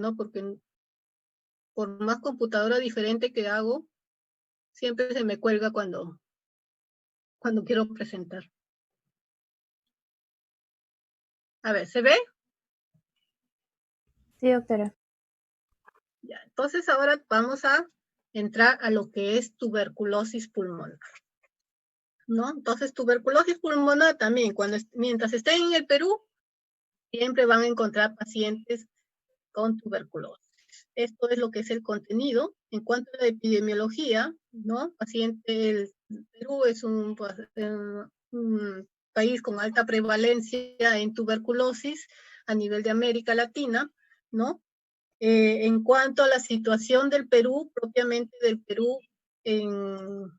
¿no? Porque por más computadora diferente que hago, siempre se me cuelga cuando quiero presentar. A ver, ¿se ve? Sí, doctora. Ya, entonces ahora vamos a entrar a lo que es tuberculosis pulmonar, ¿no? Entonces, tuberculosis pulmonar también, mientras estén en el Perú, siempre van a encontrar pacientes con tuberculosis. Esto es lo que es el contenido. En cuanto a la epidemiología, ¿no? El Perú es un país con alta prevalencia en tuberculosis a nivel de América Latina, ¿no? En cuanto a la situación del Perú, propiamente del Perú en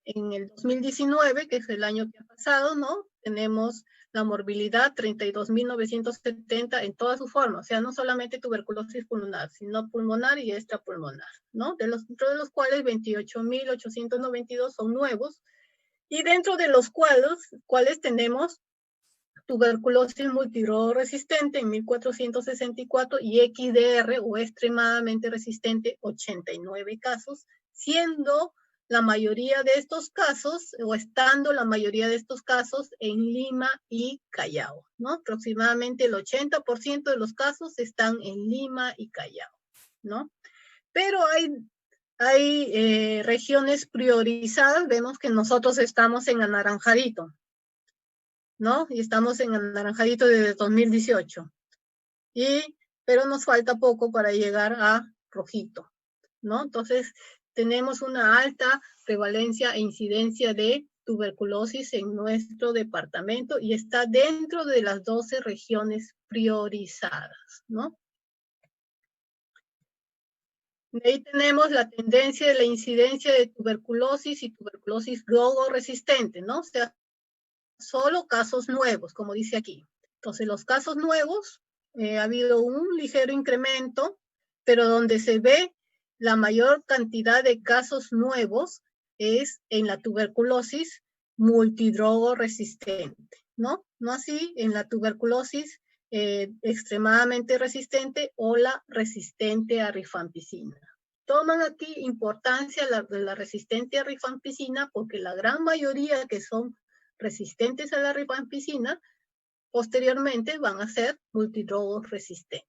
el 2019, que es el año que ha pasado, ¿no? Tenemos la morbilidad 32.970 en toda su forma, o sea, no solamente tuberculosis pulmonar, sino pulmonar y extrapulmonar, ¿no? Dentro de los cuales 28.892 son nuevos, y dentro de los cuales tenemos tuberculosis multidroga resistente en 1.464 y XDR o extremadamente resistente 89 casos, siendo la mayoría de estos casos, o estando la mayoría de estos casos en Lima y Callao, ¿no? Aproximadamente el 80% de los casos están en Lima y Callao, ¿no? Pero hay regiones priorizadas, vemos que nosotros estamos en anaranjadito, ¿no? Y estamos en anaranjadito desde 2018. Pero nos falta poco para llegar a rojito, ¿no? Entonces, tenemos una alta prevalencia e incidencia de tuberculosis en nuestro departamento y está dentro de las 12 regiones priorizadas, ¿no? De ahí tenemos la tendencia de la incidencia de tuberculosis y tuberculosis drogo-resistente, ¿no? O sea, solo casos nuevos, como dice aquí. Entonces, los casos nuevos, ha habido un ligero incremento, pero donde se ve la mayor cantidad de casos nuevos es en la tuberculosis multidrogo resistente, ¿no? No así en la tuberculosis extremadamente resistente o la resistente a rifampicina. Toman aquí importancia la resistente a rifampicina porque la gran mayoría que son resistentes a la rifampicina, posteriormente van a ser multidrogos resistentes.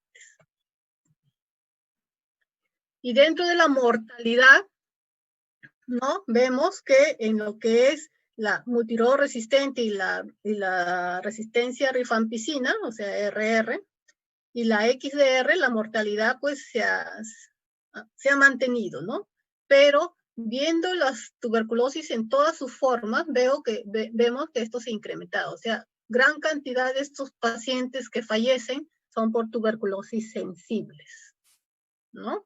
Y dentro de la mortalidad, ¿no? Vemos que en lo que es la multidrogo resistente y la resistencia a rifampicina, o sea, RR, y la XDR, la mortalidad pues se ha mantenido, ¿no? Pero viendo las tuberculosis en todas sus formas, vemos que esto se ha incrementado. O sea, gran cantidad de estos pacientes que fallecen son por tuberculosis sensibles, ¿no?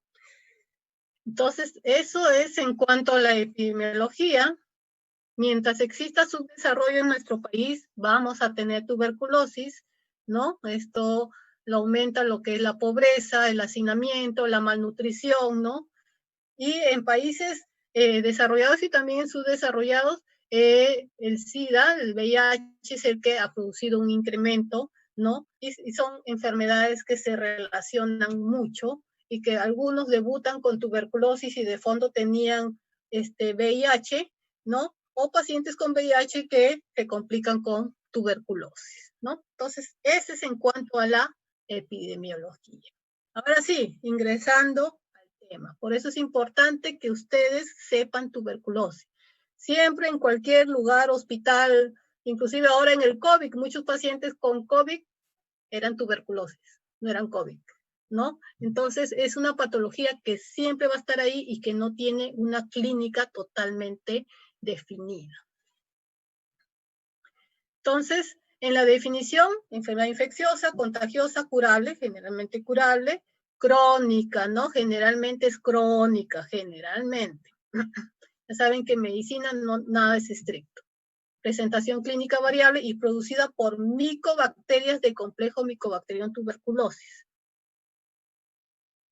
Entonces, eso es en cuanto a la epidemiología. Mientras exista subdesarrollo en nuestro país, vamos a tener tuberculosis, ¿no? Esto lo aumenta lo que es la pobreza, el hacinamiento, la malnutrición, ¿no? Y en países desarrollados y también en subdesarrollados, el SIDA, el VIH es el que ha producido un incremento, ¿no? Y son enfermedades que se relacionan mucho y que algunos debutan con tuberculosis y de fondo tenían VIH, ¿no? O pacientes con VIH que se complican con tuberculosis, ¿no? Entonces, ese es en cuanto a la epidemiología. Ahora sí, ingresando al tema. Por eso es importante que ustedes sepan tuberculosis. Siempre en cualquier lugar, hospital, inclusive ahora en el COVID, muchos pacientes con COVID eran tuberculosis, no eran COVID, ¿no? Entonces, es una patología que siempre va a estar ahí y que no tiene una clínica totalmente definida. Entonces, en la definición, enfermedad infecciosa, contagiosa, curable, generalmente curable, crónica, ¿no? Generalmente es crónica, generalmente. Ya saben que en medicina nada es estricto. Presentación clínica variable y producida por micobacterias de complejo Mycobacterium tuberculosis.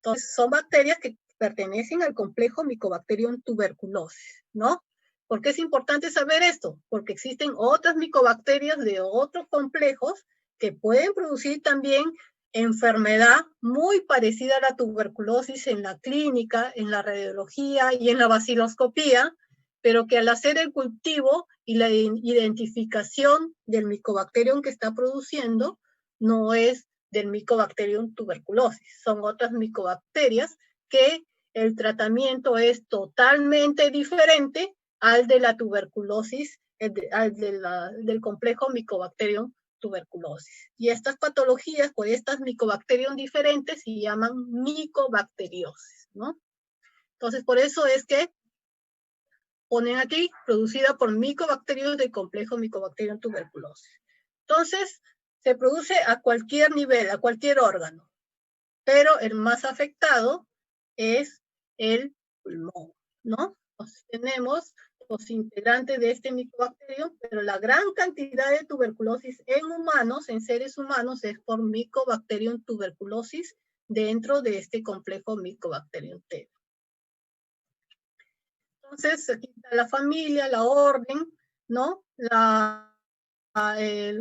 Entonces, son bacterias que pertenecen al complejo Mycobacterium tuberculosis, ¿no? ¿Por qué es importante saber esto? Porque existen otras micobacterias de otros complejos que pueden producir también enfermedad muy parecida a la tuberculosis en la clínica, en la radiología y en la baciloscopía, pero que al hacer el cultivo y la identificación del Mycobacterium que está produciendo, no es del Mycobacterium tuberculosis, son otras micobacterias que el tratamiento es totalmente diferente al de la tuberculosis, del complejo Mycobacterium tuberculosis. Y estas patologías por estas Mycobacterium diferentes se llaman micobacteriosis, ¿no? Entonces, por eso es que ponen aquí, producida por micobacterios del complejo Mycobacterium tuberculosis. Entonces, se produce a cualquier nivel, a cualquier órgano, pero el más afectado es el pulmón, ¿no? Entonces, tenemos los integrantes de este Mycobacterium, pero la gran cantidad de tuberculosis en humanos, en seres humanos, es por Mycobacterium tuberculosis dentro de este complejo Mycobacterium T. Entonces, aquí está la familia, la orden, ¿no?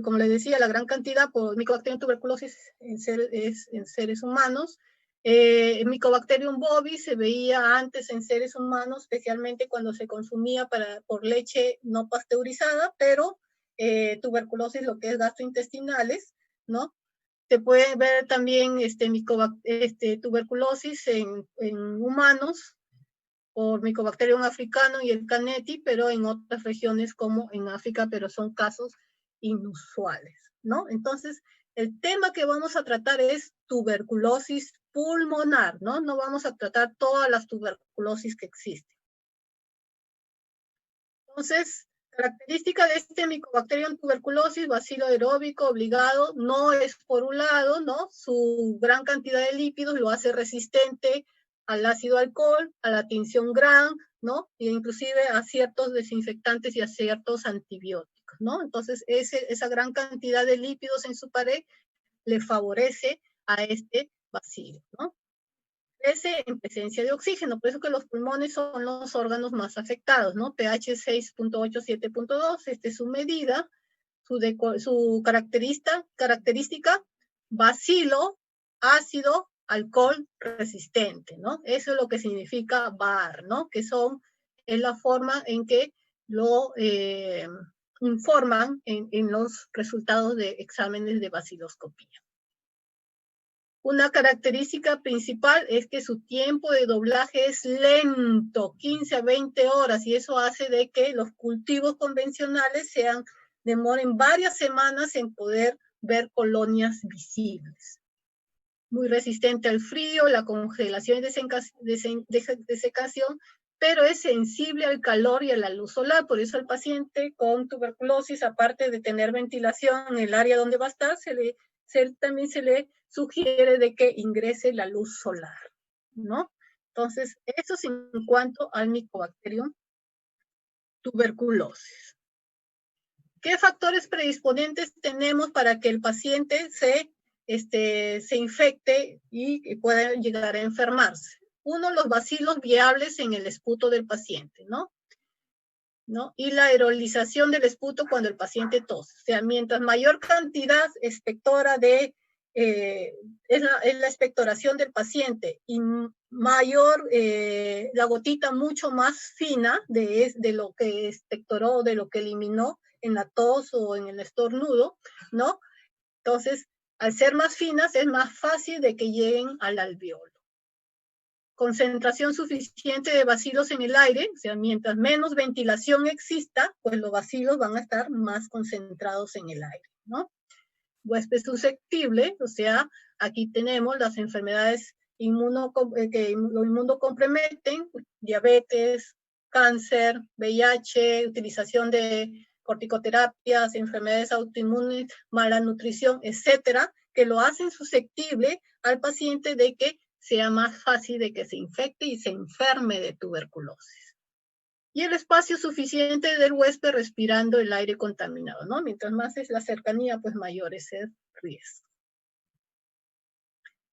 Como les decía, la gran cantidad por Mycobacterium tuberculosis es en seres humanos. Mycobacterium bovis se veía antes en seres humanos, especialmente cuando se consumía por leche no pasteurizada, pero tuberculosis, lo que es gastrointestinales, ¿no? Se puede ver también tuberculosis en humanos, por Mycobacterium africano y el Caneti, pero en otras regiones como en África, pero son casos inusuales, ¿no? Entonces, el tema que vamos a tratar es tuberculosis pulmonar, ¿no? No vamos a tratar todas las tuberculosis que existen. Entonces, característica de este Mycobacterium tuberculosis, bacilo aeróbico obligado, no es por un lado, ¿no? Su gran cantidad de lípidos lo hace resistente al ácido alcohol, a la tinción Gram, ¿no? E inclusive a ciertos desinfectantes y a ciertos antibióticos, ¿no? Entonces, esa gran cantidad de lípidos en su pared le favorece a este bacilo, ¿no? Crece en presencia de oxígeno, por eso que los pulmones son los órganos más afectados, ¿no? pH 6.8, 7.2, esta es su medida, su característica, bacilo, ácido, alcohol resistente, ¿no? Eso es lo que significa BAR, ¿no? Que es la forma en que lo informan en los resultados de exámenes de baciloscopía. Una característica principal es que su tiempo de doblaje es lento, 15 a 20 horas, y eso hace de que los cultivos convencionales demoren varias semanas en poder ver colonias visibles. Muy resistente al frío, la congelación y desecación, pero es sensible al calor y a la luz solar. Por eso al paciente con tuberculosis, aparte de tener ventilación en el área donde va a estar, también se le sugiere de que ingrese la luz solar, ¿no? Entonces, eso es en cuanto al Mycobacterium tuberculosis. ¿Qué factores predisponentes tenemos para que el paciente se infecte y pueda llegar a enfermarse? Uno, los bacilos viables en el esputo del paciente, ¿no? Y la aerolización del esputo cuando el paciente tose. O sea, mientras mayor cantidad expectora es la expectoración del paciente y mayor la gotita mucho más fina de lo que expectoró, de lo que eliminó en la tos o en el estornudo, ¿no? Entonces, al ser más finas, es más fácil de que lleguen al alveolo. Concentración suficiente de bacilos en el aire, o sea, mientras menos ventilación exista, pues los bacilos van a estar más concentrados en el aire, ¿no? Huésped susceptible, o sea, aquí tenemos las enfermedades que lo inmunocomprometen, diabetes, cáncer, VIH, utilización de corticoterapias, enfermedades autoinmunes, mala nutrición, etcétera, que lo hacen susceptible al paciente de que sea más fácil de que se infecte y se enferme de tuberculosis. Y el espacio suficiente del huésped respirando el aire contaminado, ¿no? Mientras más es la cercanía, pues mayor es el riesgo.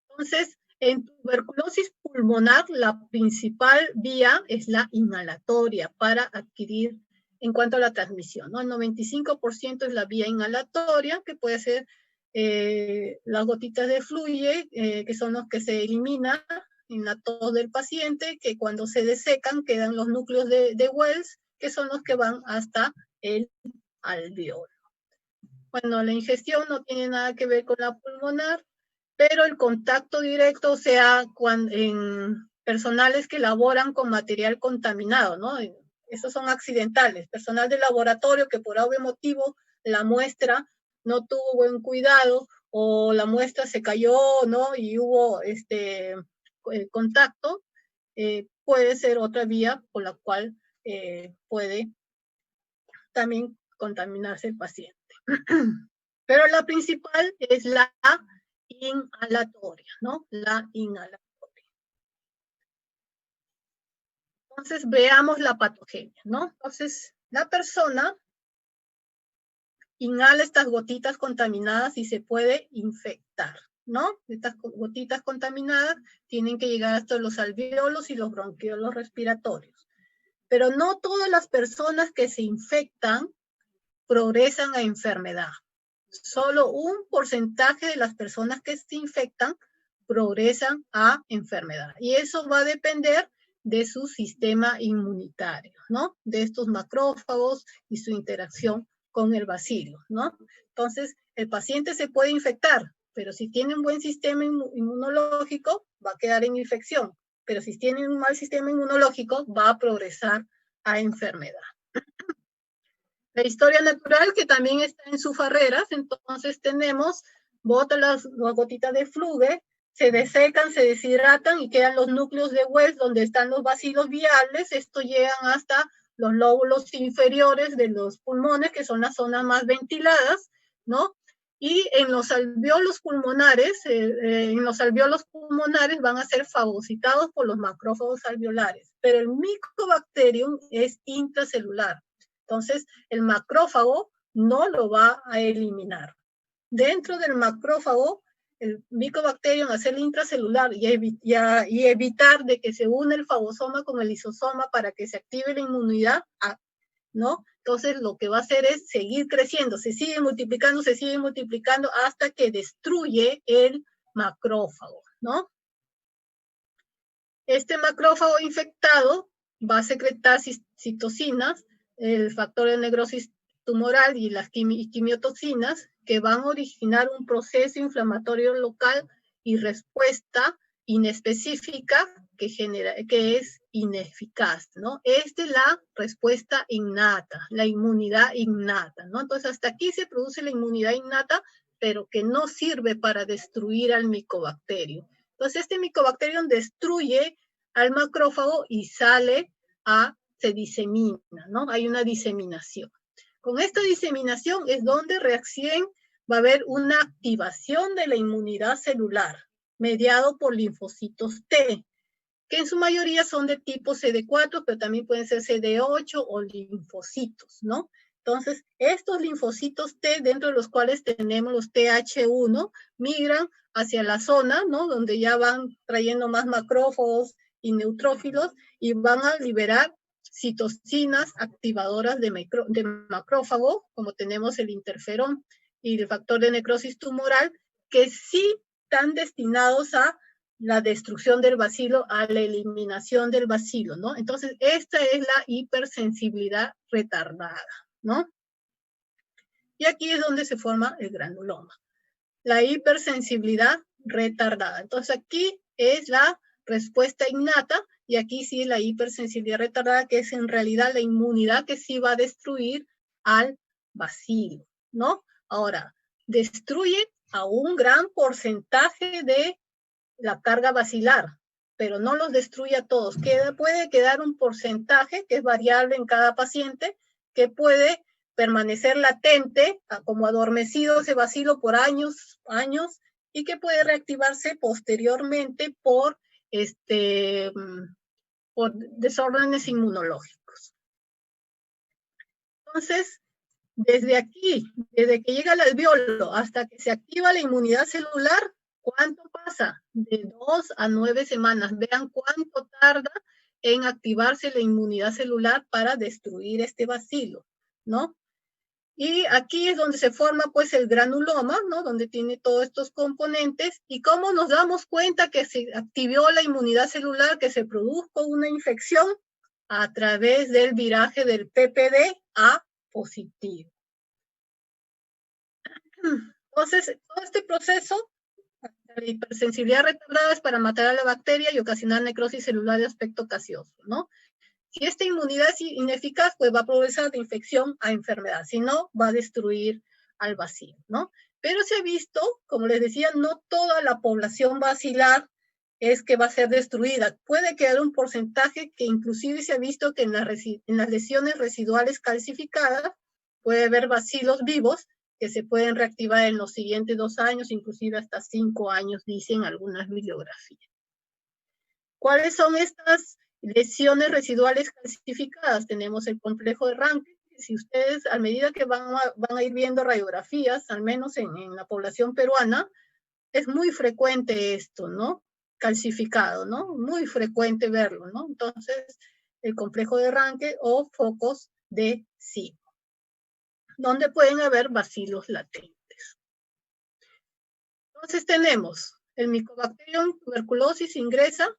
Entonces, en tuberculosis pulmonar, la principal vía es la inhalatoria para adquirir en cuanto a la transmisión, ¿no? El 95% es la vía inhalatoria, que puede ser las gotitas de fluye, que son los que se eliminan en la tos del paciente, que cuando se desecan quedan los núcleos de Wells, que son los que van hasta el alveolo. Bueno, la ingestión no tiene nada que ver con la pulmonar, pero el contacto directo, o sea, en personales que laboran con material contaminado, ¿no? Esos son accidentales. Personal de laboratorio que por algún motivo la muestra no tuvo buen cuidado o la muestra se cayó, ¿no? Y hubo contacto, puede ser otra vía por la cual puede también contaminarse el paciente. Pero la principal es la inhalatoria, ¿no? La inhalatoria. Entonces, veamos la patogenia, ¿no? Entonces, la persona inhala estas gotitas contaminadas y se puede infectar, ¿no? Estas gotitas contaminadas tienen que llegar hasta los alveolos y los bronquiolos respiratorios. Pero no todas las personas que se infectan progresan a enfermedad. Solo un porcentaje de las personas que se infectan progresan a enfermedad. Y eso va a depender de su sistema inmunitario, ¿no? De estos macrófagos y su interacción con el bacilo, ¿no? Entonces, el paciente se puede infectar, pero si tiene un buen sistema inmunológico, va a quedar en infección. Pero si tiene un mal sistema inmunológico, va a progresar a enfermedad. La historia natural, que también está en sus barreras, entonces tenemos, botan las gotitas de fluge, se desecan, se deshidratan y quedan los núcleos de Wells donde están los vacilos viales. Esto llegan hasta los lóbulos inferiores de los pulmones, que son las zonas más ventiladas, ¿no? Y en los alveolos pulmonares, van a ser fagocitados por los macrófagos alveolares, pero el Mycobacterium es intracelular. Entonces, el macrófago no lo va a eliminar. Dentro del macrófago, el Mycobacterium hace el intracelular y evitar de que se une el fagosoma con el lisosoma para que se active la inmunidad, ¿no? Entonces, lo que va a hacer es seguir creciendo, se sigue multiplicando hasta que destruye el macrófago, ¿no? Este macrófago infectado va a secretar citocinas, el factor de necrosis tumoral y las quimiotoxinas, que van a originar un proceso inflamatorio local y respuesta inespecífica que es ineficaz, ¿no? Esta es la respuesta innata, la inmunidad innata, ¿no? Entonces, hasta aquí se produce la inmunidad innata, pero que no sirve para destruir al micobacterio. Entonces, este Mycobacterium destruye al macrófago y se disemina, ¿no? Hay una diseminación. Con esta diseminación es donde recién va a haber una activación de la inmunidad celular, mediado por linfocitos T, que en su mayoría son de tipo CD4, pero también pueden ser CD8 o linfocitos, ¿no? Entonces, estos linfocitos T, dentro de los cuales tenemos los TH1, migran hacia la zona, ¿no? Donde ya van trayendo más macrófagos y neutrófilos y van a liberar citocinas activadoras de macrófago, como tenemos el interferón y el factor de necrosis tumoral, que sí están destinados a la destrucción del bacilo, a la eliminación del bacilo, ¿no? Entonces, esta es la hipersensibilidad retardada, ¿no? Y aquí es donde se forma el granuloma. La hipersensibilidad retardada. Entonces, aquí es la respuesta innata y aquí sí es la hipersensibilidad retardada, que es en realidad la inmunidad que sí va a destruir al bacilo, ¿no? Ahora, destruye a un gran porcentaje de la carga bacilar, pero no los destruye a todos. Puede quedar un porcentaje que es variable en cada paciente, que puede permanecer latente, como adormecido ese bacilo por años, y que puede reactivarse posteriormente por desórdenes inmunológicos. Entonces, desde aquí, desde que llega el alveolo hasta que se activa la inmunidad celular, ¿cuánto pasa? De 2 a 9 semanas. Vean cuánto tarda en activarse la inmunidad celular para destruir este bacilo, ¿no? Y aquí es donde se forma pues el granuloma, ¿no? Donde tiene todos estos componentes. Y cómo nos damos cuenta que se activó la inmunidad celular, que se produjo una infección a través del viraje del PPD a positivo. Entonces, todo este proceso, la hipersensibilidad retardada, es para matar a la bacteria y ocasionar necrosis celular de aspecto gaseoso, ¿no? Si esta inmunidad es ineficaz, pues va a progresar de infección a enfermedad. Si no, va a destruir al bacilo, ¿no? Pero se ha visto, como les decía, no toda la población bacilar es que va a ser destruida. Puede quedar un porcentaje que inclusive se ha visto que en las lesiones residuales calcificadas puede haber bacilos vivos que se pueden reactivar en los siguientes 2 años, inclusive hasta 5 años, dicen algunas bibliografías. ¿Cuáles son estas lesiones residuales calcificadas? Tenemos el complejo de Ranke. Si ustedes, a medida que van a ir viendo radiografías, al menos en la población peruana, es muy frecuente esto, ¿no? Calcificado, ¿no? Muy frecuente verlo, ¿no? Entonces, el complejo de Ranke o focos de SIBO, donde pueden haber bacilos latentes. Entonces tenemos el Mycobacterium tuberculosis ingresa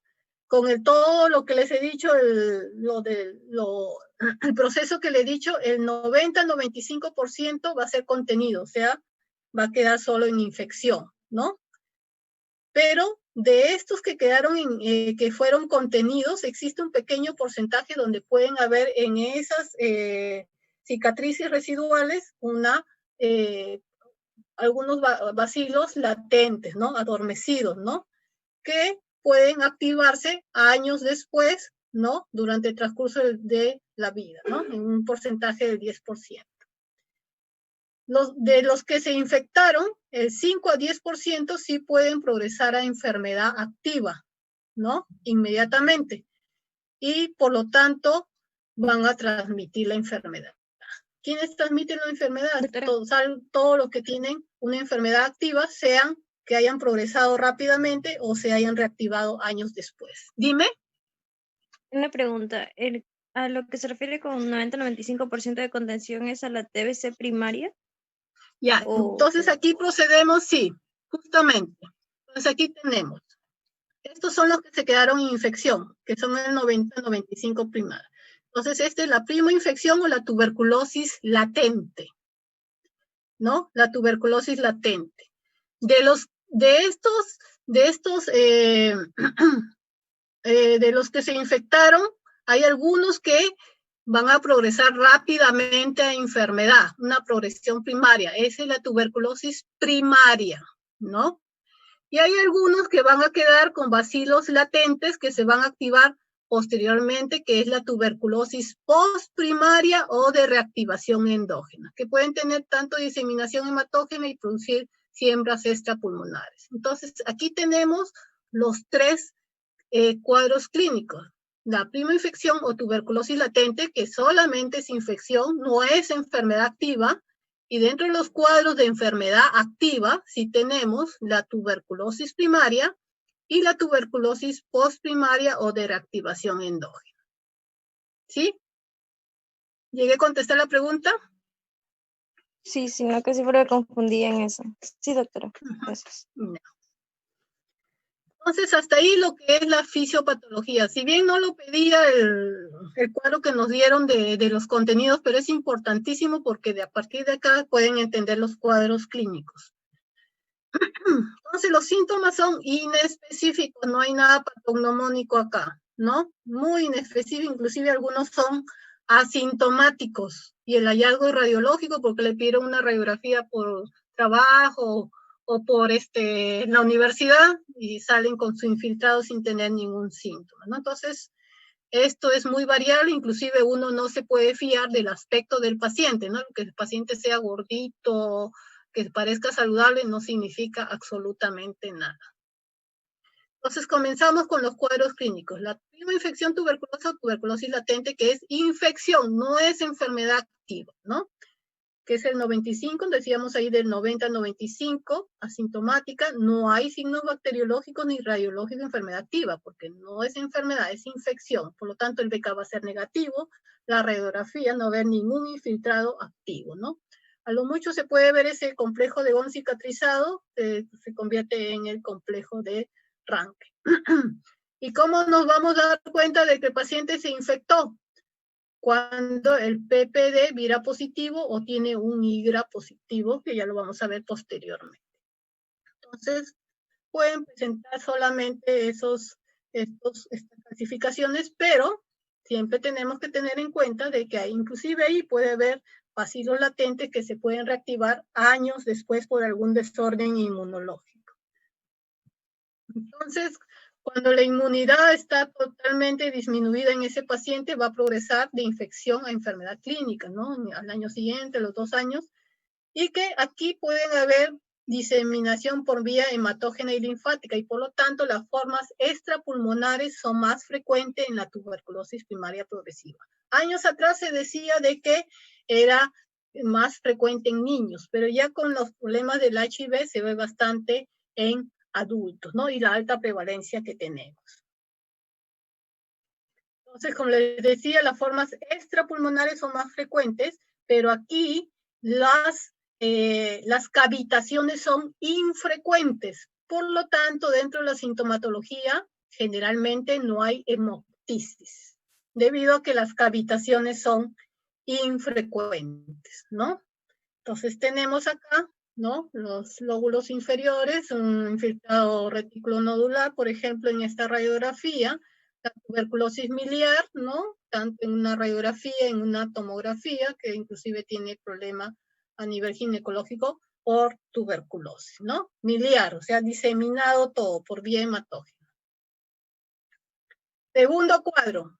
con todo lo que les he dicho, el proceso que les he dicho, el 90-95% va a ser contenido, o sea, va a quedar solo en infección, ¿no? Pero de estos que quedaron, que fueron contenidos, existe un pequeño porcentaje donde pueden haber en esas cicatrices residuales algunos bacilos latentes, ¿no? Adormecidos, ¿no? Que pueden activarse años después, ¿no? Durante el transcurso de la vida, ¿no? En un porcentaje del 10%. De los que se infectaron, el 5 a 10% sí pueden progresar a enfermedad activa, ¿no? Inmediatamente. Y por lo tanto, van a transmitir la enfermedad. ¿Quiénes transmiten la enfermedad? Todos los que tienen una enfermedad activa, sean que hayan progresado rápidamente o se hayan reactivado años después. Dime. Una pregunta. ¿A lo que se refiere con 90-95% de contención es a la TBC primaria? Ya, entonces aquí procedemos, sí, justamente. Entonces aquí tenemos. Estos son los que se quedaron en infección, que son el 90-95 primaria. Entonces, esta es la primoinfección o la tuberculosis latente, ¿no? La tuberculosis latente. De los que se infectaron, hay algunos que van a progresar rápidamente a enfermedad, una progresión primaria. Esa es la tuberculosis primaria, ¿no? Y hay algunos que van a quedar con bacilos latentes que se van a activar posteriormente, que es la tuberculosis postprimaria o de reactivación endógena, que pueden tener tanto diseminación hematógena y producir siembras extrapulmonares. Entonces, aquí tenemos los 3 cuadros clínicos. La primoinfección o tuberculosis latente, que solamente es infección, no es enfermedad activa. Y dentro de los cuadros de enfermedad activa, sí tenemos la tuberculosis primaria y la tuberculosis postprimaria o de reactivación endógena. ¿Sí? ¿Llegué a contestar la pregunta? Sí, sino que siempre me confundía en eso. Sí, doctora. Gracias. No. Entonces, hasta ahí lo que es la fisiopatología. Si bien no lo pedía el cuadro que nos dieron de los contenidos, pero es importantísimo porque a partir de acá pueden entender los cuadros clínicos. Entonces, los síntomas son inespecíficos, no hay nada patognomónico acá, ¿no? Muy inespecífico, inclusive algunos son asintomáticos. Y el hallazgo es radiológico porque le pidieron una radiografía por trabajo o por la universidad y salen con su infiltrado sin tener ningún síntoma, ¿no? Entonces, esto es muy variable, inclusive uno no se puede fiar del aspecto del paciente, ¿no? Que el paciente sea gordito, que parezca saludable, no significa absolutamente nada. Entonces, comenzamos con los cuadros clínicos. La primoinfección tuberculosa o tuberculosis latente, que es infección, no es enfermedad activa, ¿no? Que es el 95, decíamos ahí del 90 al 95, asintomática, no hay signos bacteriológicos ni radiológicos de enfermedad activa, porque no es enfermedad, es infección. Por lo tanto, el BK va a ser negativo, la radiografía no va a haber ningún infiltrado activo, ¿no? A lo mucho se puede ver ese complejo de Von cicatrizado, se convierte en el complejo de Ranke. ¿Y cómo nos vamos a dar cuenta de que el paciente se infectó? Cuando el PPD vira positivo o tiene un IGRA positivo, que ya lo vamos a ver posteriormente. Entonces, pueden presentar solamente estas clasificaciones, pero siempre tenemos que tener en cuenta de que inclusive ahí puede haber bacilos latentes que se pueden reactivar años después por algún desorden inmunológico. Entonces, cuando la inmunidad está totalmente disminuida en ese paciente, va a progresar de infección a enfermedad clínica, ¿no? Al año siguiente, los 2 años, y que aquí pueden haber diseminación por vía hematógena y linfática, y por lo tanto las formas extrapulmonares son más frecuentes en la tuberculosis primaria progresiva. Años atrás se decía de que era más frecuente en niños, pero ya con los problemas del HIV se ve bastante en adultos, ¿no? Y la alta prevalencia que tenemos. Entonces, como les decía, las formas extrapulmonares son más frecuentes, pero aquí las cavitaciones son infrecuentes. Por lo tanto, dentro de la sintomatología, generalmente no hay hemoptisis, debido a que las cavitaciones son infrecuentes, ¿no? Entonces, tenemos acá, ¿no? Los lóbulos inferiores, un infiltrado retículo nodular, por ejemplo, en esta radiografía, la tuberculosis miliar, ¿no? Tanto en una radiografía, en una tomografía, que inclusive tiene problema a nivel ginecológico por tuberculosis, ¿no? Miliar, o sea, diseminado todo por vía hematógena. Segundo cuadro,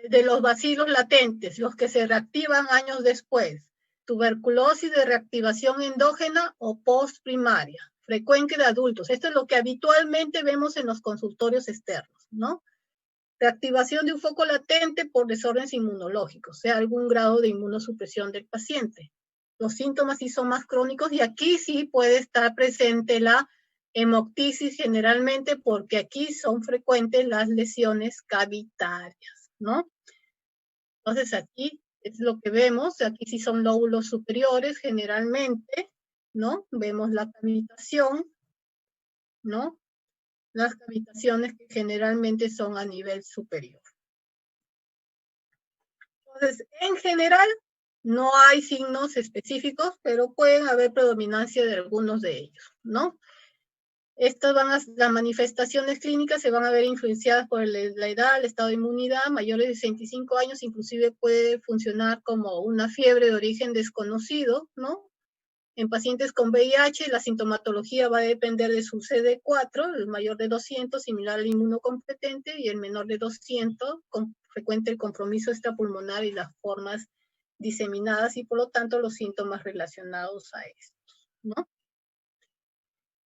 de los bacilos latentes, los que se reactivan años después. Tuberculosis de reactivación endógena o postprimaria, frecuente de adultos. Esto es lo que habitualmente vemos en los consultorios externos, ¿no? Reactivación de un foco latente por desórdenes inmunológicos, sea algún grado de inmunosupresión del paciente. Los síntomas sí son más crónicos y aquí sí puede estar presente la hemoptisis generalmente porque aquí son frecuentes las lesiones cavitarias, ¿no? Entonces aquí es lo que vemos, aquí sí son lóbulos superiores generalmente, ¿no? Vemos la cavitación, ¿no? Las cavitaciones que generalmente son a nivel superior. Entonces, en general, no hay signos específicos, pero pueden haber predominancia de algunos de ellos, ¿no? Las manifestaciones clínicas se van a ver influenciadas por la edad, el estado de inmunidad. Mayores de 65 años inclusive puede funcionar como una fiebre de origen desconocido, ¿no? En pacientes con VIH, la sintomatología va a depender de su CD4, el mayor de 200, similar al inmunocompetente, y el menor de 200, frecuente el compromiso extrapulmonar y las formas diseminadas, y por lo tanto los síntomas relacionados a estos, ¿no?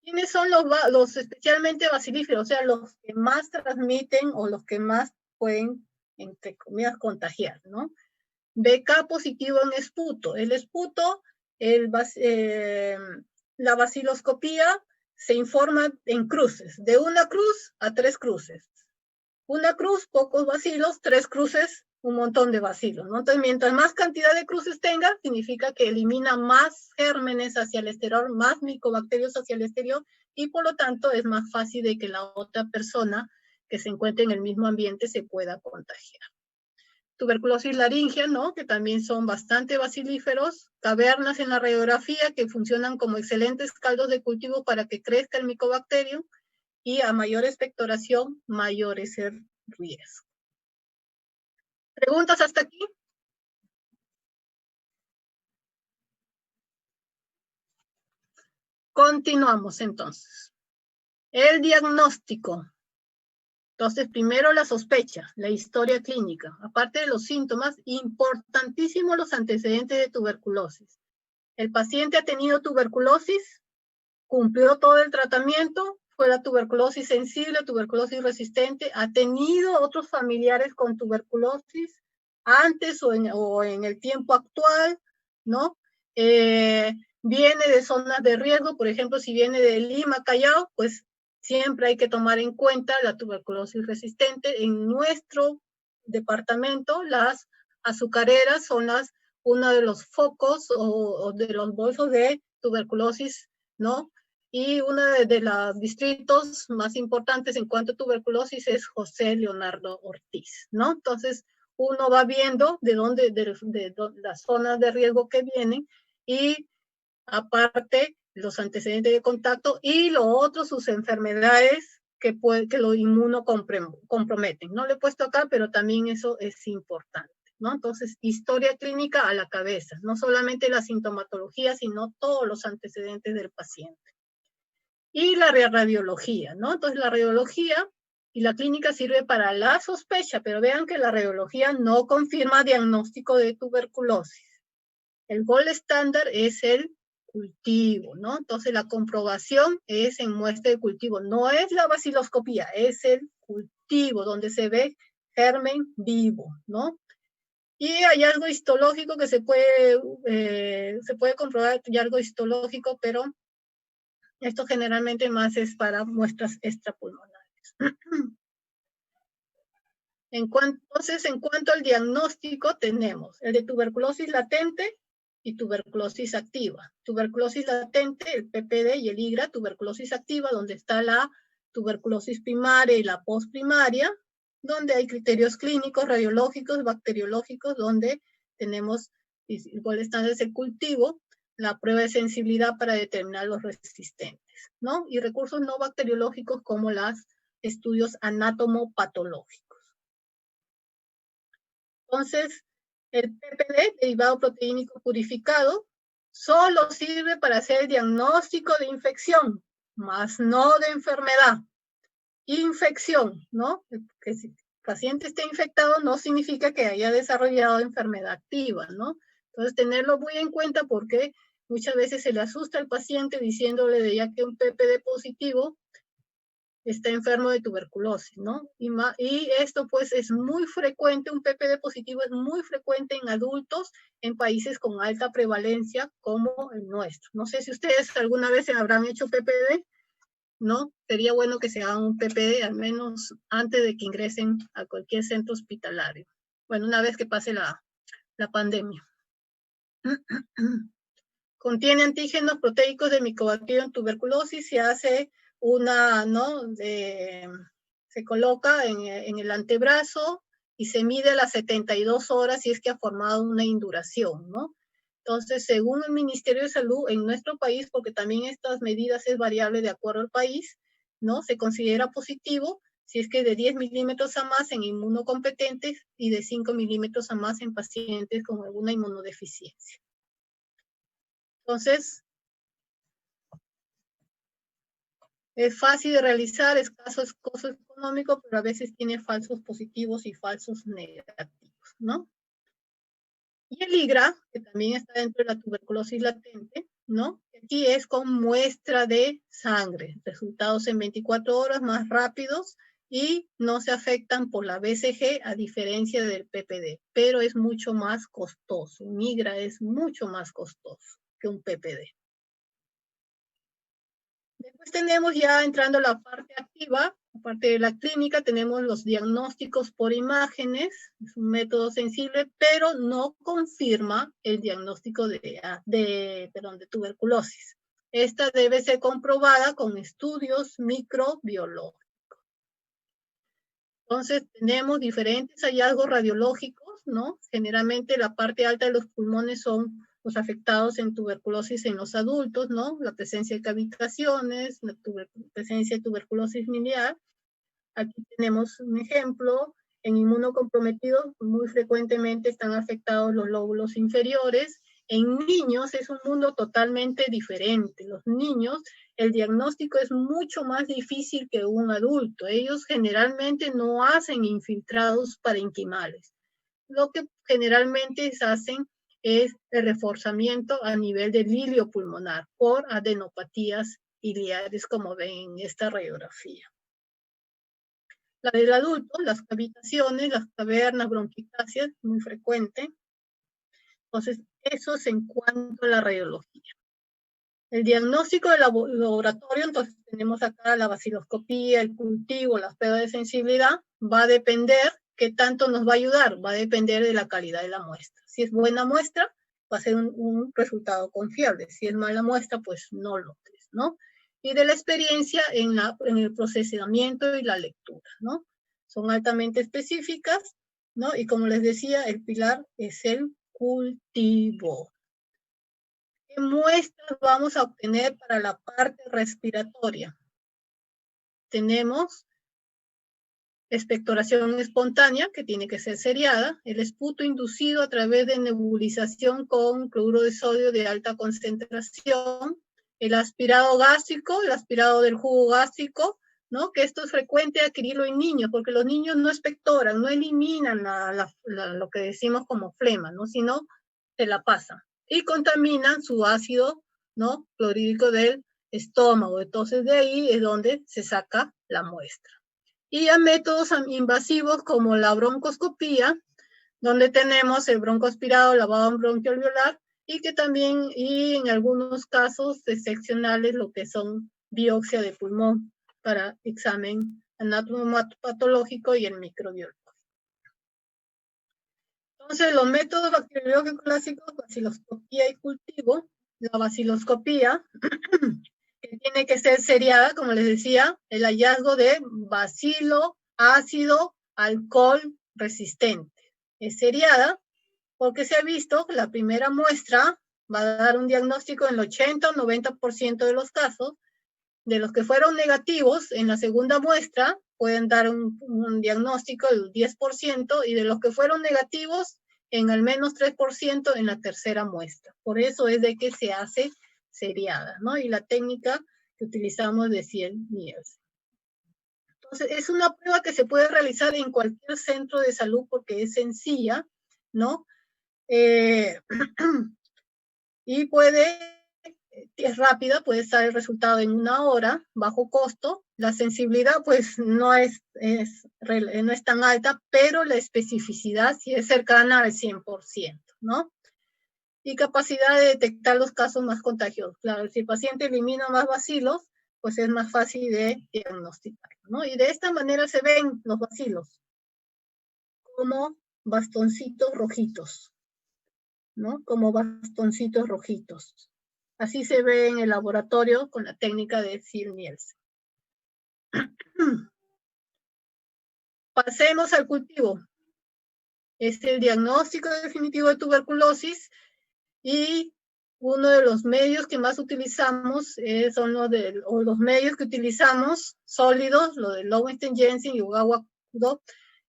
¿Quiénes son los especialmente bacilíferos? O sea, los que más transmiten o los que más pueden, entre comillas, contagiar, ¿no? BK positivo en esputo. El esputo, la baciloscopía se informa en cruces, de una cruz a 3 cruces. Una cruz, pocos bacilos, 3 cruces, un montón de bacilos, ¿no? Entonces, mientras más cantidad de cruces tenga, significa que elimina más gérmenes hacia el exterior, más micobacterios hacia el exterior, y por lo tanto es más fácil de que la otra persona que se encuentre en el mismo ambiente se pueda contagiar. Tuberculosis laringea, ¿no? Que también son bastante bacilíferos, cavernas en la radiografía que funcionan como excelentes caldos de cultivo para que crezca el micobacterio, y a mayor expectoración, mayor es el riesgo. ¿Preguntas hasta aquí? Continuamos entonces. El diagnóstico. Entonces, primero la sospecha, la historia clínica. Aparte de los síntomas, importantísimo los antecedentes de tuberculosis. El paciente ha tenido tuberculosis, cumplió todo el tratamiento, fue la tuberculosis sensible, tuberculosis resistente, ha tenido otros familiares con tuberculosis antes o en el tiempo actual, ¿no? Viene de zonas de riesgo, por ejemplo, si viene de Lima, Callao, pues siempre hay que tomar en cuenta la tuberculosis resistente. En nuestro departamento, las azucareras son las uno de los focos o de los bolsos de tuberculosis, ¿no? Y uno de los distritos más importantes en cuanto a tuberculosis es José Leonardo Ortiz, ¿no? Entonces, uno va viendo de dónde, de las zonas de riesgo que vienen y aparte los antecedentes de contacto y lo otro, sus enfermedades que lo inmunocomprometen. No lo he puesto acá, pero también eso es importante, ¿no? Entonces, historia clínica a la cabeza, no solamente la sintomatología, sino todos los antecedentes del paciente. Y la radiología, ¿no? Entonces, la radiología y la clínica sirve para la sospecha, pero vean que la radiología no confirma diagnóstico de tuberculosis. El gold estándar es el cultivo, ¿no? Entonces la comprobación es en muestra de cultivo, no es la baciloscopía, es el cultivo donde se ve germen vivo, ¿no? Y hay algo histológico que se puede comprobar, hallazgo histológico, pero esto generalmente más es para muestras extrapulmonares. Entonces, en cuanto al diagnóstico, tenemos el de tuberculosis latente y tuberculosis activa. Tuberculosis latente, el PPD y el IGRA, tuberculosis activa, donde está la tuberculosis primaria y la postprimaria, donde hay criterios clínicos, radiológicos, bacteriológicos, donde tenemos, igual está desde el cultivo, la prueba de sensibilidad para determinar los resistentes, ¿no? Y recursos no bacteriológicos como los estudios anatomopatológicos. Entonces, el PPD, derivado proteínico purificado, solo sirve para hacer diagnóstico de infección, más no de enfermedad. Infección, ¿no? Que si el paciente esté infectado no significa que haya desarrollado enfermedad activa, ¿no? Entonces, tenerlo muy en cuenta porque muchas veces se le asusta al paciente diciéndole de ya que un PPD positivo está enfermo de tuberculosis, ¿no? Y esto pues es muy frecuente, un PPD positivo es muy frecuente en adultos en países con alta prevalencia como el nuestro. No sé si ustedes alguna vez se habrán hecho PPD, ¿no? Sería bueno que se hagan un PPD al menos antes de que ingresen a cualquier centro hospitalario. Bueno, una vez que pase la pandemia. Contiene antígenos proteicos de Mycobacterium en tuberculosis, se hace una, ¿no? Se coloca en el antebrazo y se mide a las 72 horas si es que ha formado una induración, ¿no? Entonces, según el Ministerio de Salud en nuestro país, porque también estas medidas es variable de acuerdo al país, ¿no? Se considera positivo si es que de 10 milímetros a más en inmunocompetentes y de 5 milímetros a más en pacientes con alguna inmunodeficiencia. Entonces, es fácil de realizar, escaso costo económico, pero a veces tiene falsos positivos y falsos negativos, ¿no? Y el IGRA, que también está dentro de la tuberculosis latente, ¿no? Aquí es con muestra de sangre, resultados en 24 horas más rápidos y no se afectan por la BCG a diferencia del PPD, pero es mucho más costoso. Un IGRA es mucho más costoso que un PPD. Después tenemos ya entrando a la parte activa, aparte de la clínica, tenemos los diagnósticos por imágenes, es un método sensible, pero no confirma el diagnóstico de tuberculosis. Esta debe ser comprobada con estudios microbiológicos. Entonces tenemos diferentes hallazgos radiológicos, ¿no? Generalmente la parte alta de los pulmones son los afectados en tuberculosis en los adultos, ¿no? La presencia de cavitaciones, la presencia de tuberculosis miliar. Aquí tenemos un ejemplo. En inmunocomprometidos muy frecuentemente están afectados los lóbulos inferiores. En niños es un mundo totalmente diferente. Los niños, el diagnóstico es mucho más difícil que un adulto. Ellos generalmente no hacen infiltrados parenquimales. Lo que generalmente hacen es el reforzamiento a nivel del hilio pulmonar por adenopatías iliares, como ven en esta radiografía. La del adulto, las cavitaciones, las cavernas, bronquiectasias, muy frecuente. Entonces, eso es en cuanto a la radiología. El diagnóstico del laboratorio, entonces tenemos acá la baciloscopía, el cultivo, las pruebas de sensibilidad, va a depender ¿qué tanto nos va a ayudar? Va a depender de la calidad de la muestra. Si es buena muestra, va a ser un resultado confiable. Si es mala muestra, pues no lo es, ¿no? Y de la experiencia en el procesamiento y la lectura, ¿no? Son altamente específicas, ¿no? Y como les decía, el pilar es el cultivo. ¿Qué muestras vamos a obtener para la parte respiratoria? Tenemos expectoración espontánea, que tiene que ser seriada, el esputo inducido a través de nebulización con cloruro de sodio de alta concentración, el aspirado gástrico, el aspirado del jugo gástrico, ¿no? Que esto es frecuente adquirirlo en niños, porque los niños no expectoran, no eliminan lo que decimos como flema, ¿no? Sino se la pasan y contaminan su ácido, ¿no? Clorhídrico del estómago. Entonces de ahí es donde se saca la muestra. Y a métodos invasivos como la broncoscopía, donde tenemos el broncoaspirado, lavado bronquialveolar, y que también, y en algunos casos excepcionales, lo que son biopsia de pulmón para examen anatomopatológico y el microbiológico. Entonces, los métodos bacteriológicos clásicos, baciloscopía y cultivo. La baciloscopía, que tiene que ser seriada, como les decía, el hallazgo de bacilo ácido alcohol resistente. Es seriada porque se ha visto que la primera muestra va a dar un diagnóstico en el 80 o 90% de los casos. De los que fueron negativos, en la segunda muestra pueden dar un diagnóstico del 10%, y de los que fueron negativos, en al menos 3% en la tercera muestra. Por eso es de que se hace seriada, ¿no? Y la técnica que utilizamos de Ziel-Nielsen. Entonces, es una prueba que se puede realizar en cualquier centro de salud porque es sencilla, ¿no? Y es rápida, puede estar el resultado en 1 hora, bajo costo. La sensibilidad pues no es tan alta, pero la especificidad sí es cercana al 100%, ¿no? Y capacidad de detectar los casos más contagiosos. Claro, si el paciente elimina más bacilos, pues es más fácil de diagnosticar, ¿no? Y de esta manera se ven los bacilos como bastoncitos rojitos, ¿no? Como bastoncitos rojitos. Así se ve en el laboratorio con la técnica de Ziel-Nielsen. Pasemos al cultivo. Es el diagnóstico definitivo de tuberculosis, y uno de los medios que más utilizamos son los medios que utilizamos sólidos, lo de Lowenstein-Jensen y Ogawa-Kudo,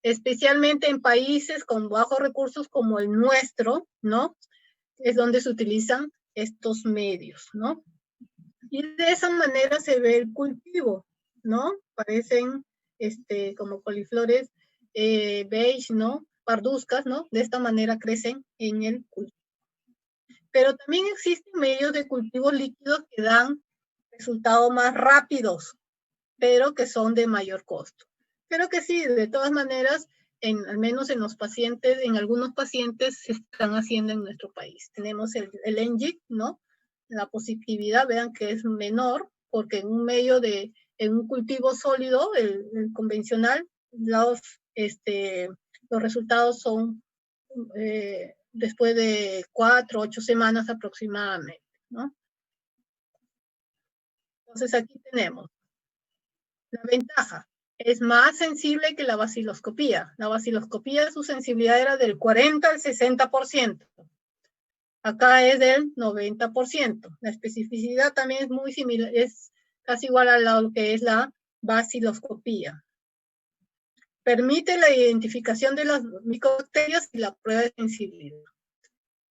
especialmente en países con bajos recursos como el nuestro, ¿no? Es donde se utilizan estos medios, ¿no? Y de esa manera se ve el cultivo, ¿no? Parecen como coliflores beige, ¿no? Parduzcas, ¿no? De esta manera crecen en el cultivo. Pero también existen medios de cultivos líquidos que dan resultados más rápidos, pero que son de mayor costo. Pero que sí, de todas maneras, al menos en los pacientes, en algunos pacientes se están haciendo en nuestro país. Tenemos el NGIC, ¿no? La positividad, vean que es menor, porque en un cultivo sólido, el convencional, los resultados son después de 4 o 8 semanas aproximadamente, ¿no? Entonces aquí tenemos la ventaja. Es más sensible que la baciloscopía. La baciloscopía, su sensibilidad era del 40 al 60%. Acá es del 90%. La especificidad también es muy similar, es casi igual a lo que es la baciloscopía. Permite la identificación de las micobacterias y la prueba de sensibilidad.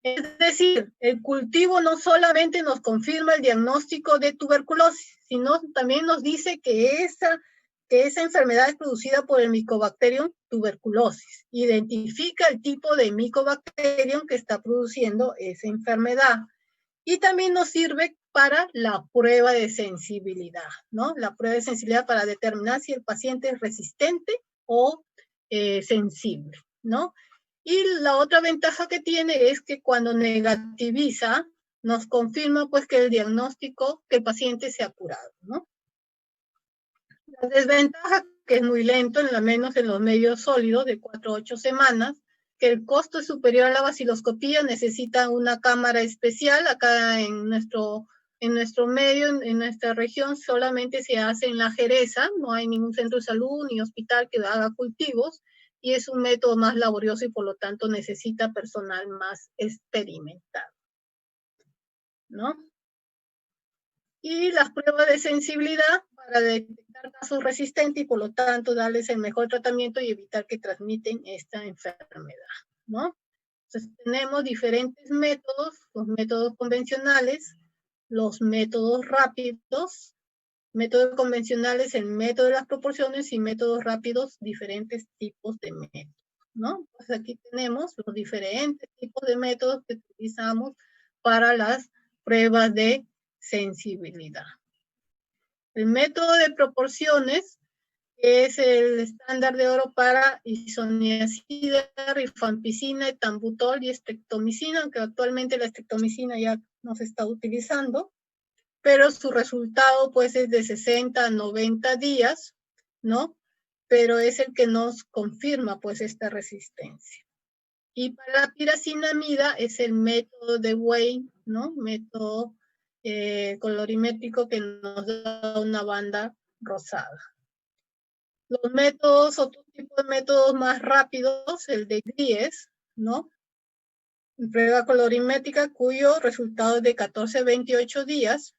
Es decir, el cultivo no solamente nos confirma el diagnóstico de tuberculosis, sino también nos dice que esa enfermedad es producida por el Mycobacterium tuberculosis. Identifica el tipo de Mycobacterium que está produciendo esa enfermedad. Y también nos sirve para la prueba de sensibilidad, ¿no? La prueba de sensibilidad para determinar si el paciente es resistente o sensible, ¿no? Y la otra ventaja que tiene es que cuando negativiza, nos confirma pues que el diagnóstico, que el paciente se ha curado, ¿no? La desventaja que es muy lento, en lo menos en los medios sólidos, de 4 a 8 semanas, que el costo es superior a la vaciloscopía, necesita una cámara especial. Acá en nuestro medio, en nuestra región, solamente se hace en La Jereza, no hay ningún centro de salud ni hospital que haga cultivos, y es un método más laborioso y por lo tanto necesita personal más experimentado, ¿no? Y las pruebas de sensibilidad para detectar casos resistentes y por lo tanto darles el mejor tratamiento y evitar que transmiten esta enfermedad, ¿no? Entonces tenemos diferentes métodos, los métodos convencionales, los métodos rápidos, métodos convencionales, el método de las proporciones y métodos rápidos, diferentes tipos de métodos, ¿no? Pues aquí tenemos los diferentes tipos de métodos que utilizamos para las pruebas de sensibilidad. El método de proporciones es el estándar de oro para isoniazida, rifampicina, etambutol y estreptomicina, aunque actualmente la estreptomicina ya no se está utilizando, pero su resultado pues es de 60 a 90 días, ¿no? Pero es el que nos confirma pues esta resistencia. Y para la piracinamida es el método de Wayne, ¿no? Método colorimétrico que nos da una banda rosada. Los métodos, otro tipo de métodos más rápidos, el de Gries, ¿no? Prueba colorimétrica cuyo resultado es de 14 a 28 días.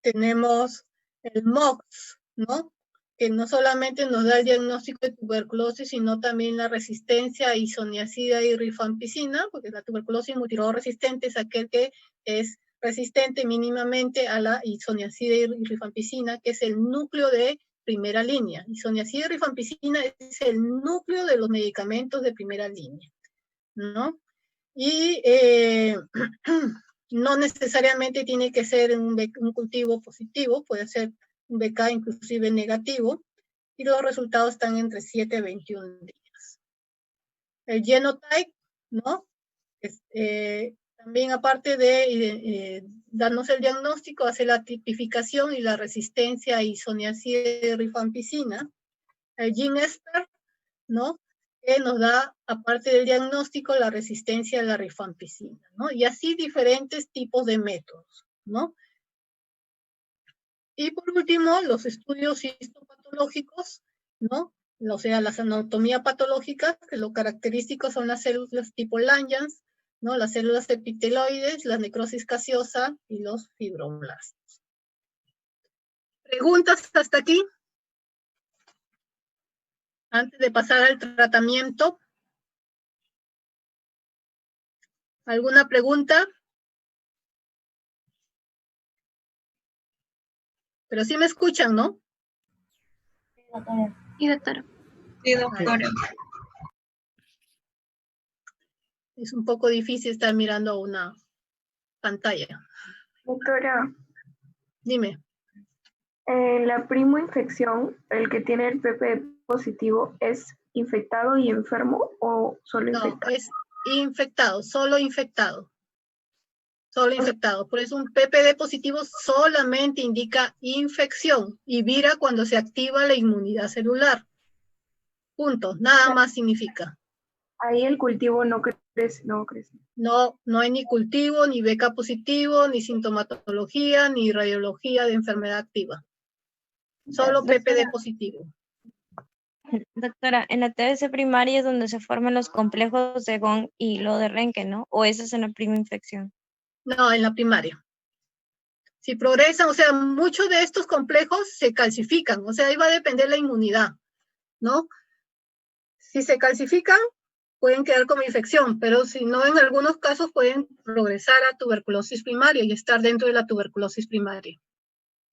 Tenemos el MOX, ¿no? Que no solamente nos da el diagnóstico de tuberculosis, sino también la resistencia a isoniazida y rifampicina, porque la tuberculosis multiresistente es aquel que es resistente mínimamente a la isoniazida y rifampicina, que es el núcleo de primera línea. Isoniazida y rifampicina es el núcleo de los medicamentos de primera línea, ¿no? Y no necesariamente tiene que ser un cultivo positivo, puede ser un BK inclusive negativo, y los resultados están entre 7 a 21 días. El genotype, ¿no? También aparte de darnos el diagnóstico, hace la tipificación y la resistencia a isoniazida y rifampicina. El GeneSpert, ¿no? Que nos da, aparte del diagnóstico, la resistencia a la rifampicina, ¿no? Y así diferentes tipos de métodos, ¿no? Y por último, los estudios histopatológicos, ¿no? O sea, las anatomías patológicas, que lo característico son las células tipo Langerhans, ¿no? Las células epiteloides, la necrosis gaseosa y los fibroblastos. ¿Preguntas hasta aquí? Antes de pasar al tratamiento. ¿Alguna pregunta? Pero sí me escuchan, ¿no? Sí, doctora. Sí, doctora. Es un poco difícil estar mirando una pantalla. Doctora, Dime. en la primoinfección, el que tiene el PP positivo, ¿es infectado y enfermo o solo No, infectado? es infectado, solo infectado. Solo infectado. Por eso un PPD positivo solamente indica infección y vira cuando se activa la inmunidad celular. Punto. Nada más significa. Ahí el cultivo no crece, no crece. No, no hay ni cultivo, ni BK positivo, ni sintomatología, ni radiología de enfermedad activa. Solo PPD positivo. Doctora, en la TBC primaria es donde se forman los complejos de Gong y lo de Renke, ¿no? ¿O eso es en la primoinfección? No, en la primaria. Si progresan, o sea, muchos de estos complejos se calcifican, o sea, ahí va a depender la inmunidad, ¿no? Si se calcifican, pueden quedar como infección, pero si no, en algunos casos pueden progresar a tuberculosis primaria y estar dentro de la tuberculosis primaria.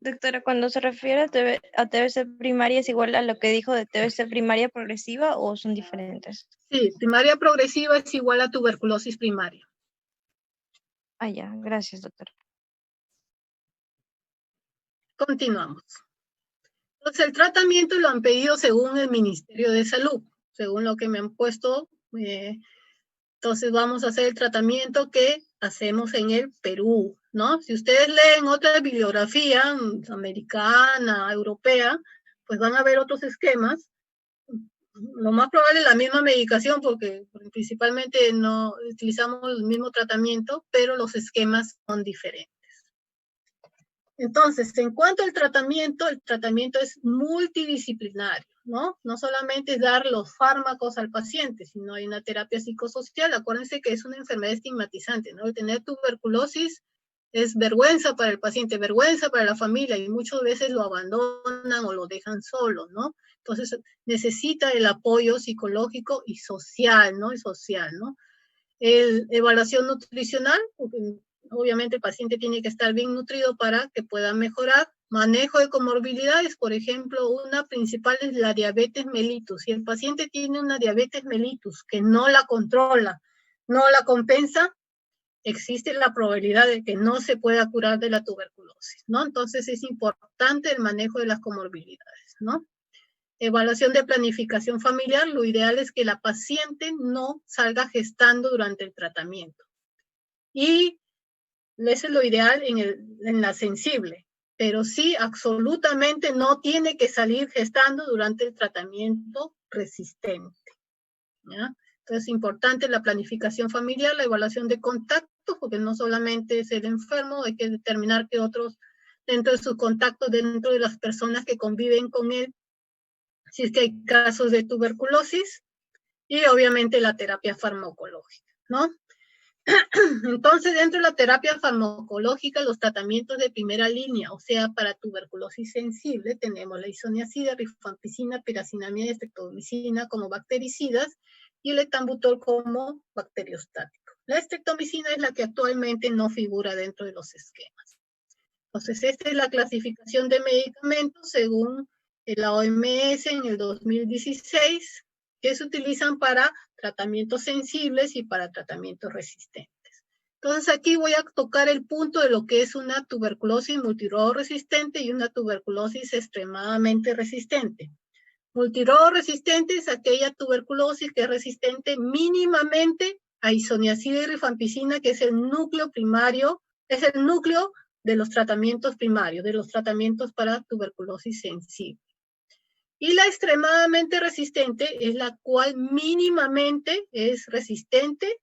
Doctora, cuando se refiere a TBC primaria, ¿es igual a lo que dijo de TBC primaria progresiva o son diferentes? Sí, primaria progresiva es igual a tuberculosis primaria. Ah, ya, gracias, doctora. Continuamos. Entonces, el tratamiento lo han pedido según el Ministerio de Salud, según lo que me han puesto. Entonces, vamos a hacer el tratamiento que hacemos en el Perú, ¿no? Si ustedes leen otra bibliografía americana, europea, pues van a haber otros esquemas. Lo más probable es la misma medicación, porque principalmente no utilizamos el mismo tratamiento, pero los esquemas son diferentes. Entonces, en cuanto al tratamiento, el tratamiento es multidisciplinario, ¿no? No solamente es dar los fármacos al paciente, sino hay una terapia psicosocial. Acuérdense que es una enfermedad estigmatizante, ¿no? El tener tuberculosis es vergüenza para el paciente, vergüenza para la familia, y muchas veces lo abandonan o lo dejan solo, ¿no? Entonces, necesita el apoyo psicológico y social, ¿no? Evaluación nutricional, porque obviamente el paciente tiene que estar bien nutrido para que pueda mejorar. Manejo de comorbilidades, por ejemplo, una principal es la diabetes mellitus. Si el paciente tiene una diabetes mellitus que no la controla, no la compensa, existe la probabilidad de que no se pueda curar de la tuberculosis, ¿no? Entonces es importante el manejo de las comorbilidades, ¿no? Evaluación de planificación familiar, lo ideal es que la paciente no salga gestando durante el tratamiento. Y eso es lo ideal en la sensible, pero sí absolutamente no tiene que salir gestando durante el tratamiento resistente, ¿ya? Entonces es importante la planificación familiar, la evaluación de contactos, porque no solamente es el enfermo, hay que determinar que otros dentro de sus contactos, dentro de las personas que conviven con él, si es que hay casos de tuberculosis, y obviamente la terapia farmacológica, ¿no? Entonces, dentro de la terapia farmacológica, los tratamientos de primera línea, o sea, para tuberculosis sensible, tenemos la isoniazida, rifampicina, piracinamida y estreptomicina como bactericidas, y el etambutol como bacteriostático. La estreptomicina es la que actualmente no figura dentro de los esquemas. Entonces, esta es la clasificación de medicamentos según la OMS en el 2016, que se utilizan para tratamientos sensibles y para tratamientos resistentes. Entonces, aquí voy a tocar el punto de lo que es una tuberculosis multirodo resistente y una tuberculosis extremadamente resistente. Multirodo resistente es aquella tuberculosis que es resistente mínimamente a isoniazida y rifampicina, que es el núcleo primario, es el núcleo de los tratamientos primarios, de los tratamientos para tuberculosis sensible. Y la extremadamente resistente es la cual mínimamente es resistente